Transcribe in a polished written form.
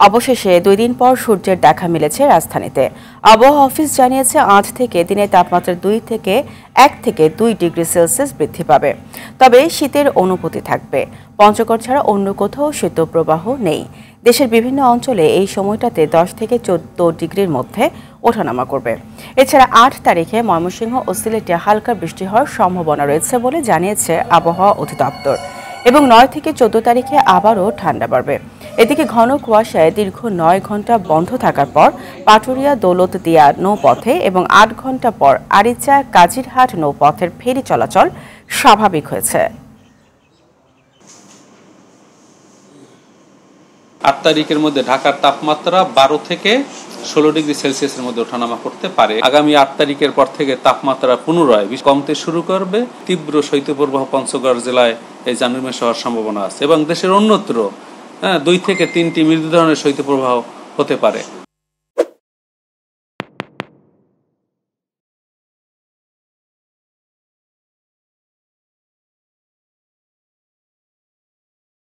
অবশেষে 2 দিন পর সূর্যের দেখা মিলেছে রাজধানীতে। আবহাওয়া অফিস জানিয়েছে আজ থেকে দিনের তাপমাত্রা 1 থেকে 2 ডিগ্রি সেলসিয়াস বৃদ্ধি পাবে। তবে শীতের অনুভূতি থাকবে। পঞ্চগড় ছাড়া অন্য কোথাও শীতপ্রবাহ নেই। দেশের বিভিন্ন অঞ্চলে এই সময়টাতে 10 থেকে 14 ডিগ্রির মধ্যে ওঠানামা করবে। এছাড়া 8 তারিখে ময়মনসিংহ ও সিলেটে হালকা বৃষ্টি হওয়ার সম্ভাবনা রয়েছে বলে জানিয়েছে আবহাওয়া অধিদপ্তর। এবং 9 থেকে 14 তারিখে আবারও ঠান্ডা বাড়বে। এদিকে ঘন কুয়াশায় দীর্ঘ 9 ঘন্টা বন্ধ থাকার পর পাটুরিয়া দৌলতদিয়া নৌপথে এবং 8 ঘন্টা পর আরিচা কাজিরহাট নৌপথের ফেরি চলাচল স্বাভাবিক হয়েছে। 8 তারিখের মধ্যে ঢাকার তাপমাত্রা 12 থেকে 16 ডিগ্রি সেলসিয়াসের মধ্যে ওঠানামা করতে পারে। আগামী 8 তারিখের পর থেকে তাপমাত্রা পুনরায় কমতে শুরু করবে। তীব্র শৈত্যপ্রবাহ পঞ্চগড় জেলায় এই জানুয়ারি মাসে হওয়ার সম্ভাবনা আছে এবং দেশের অন্যত্র 2 থেকে 3টি মৃদু ধরনের শৈত্যপ্রবাহ হতে পারে।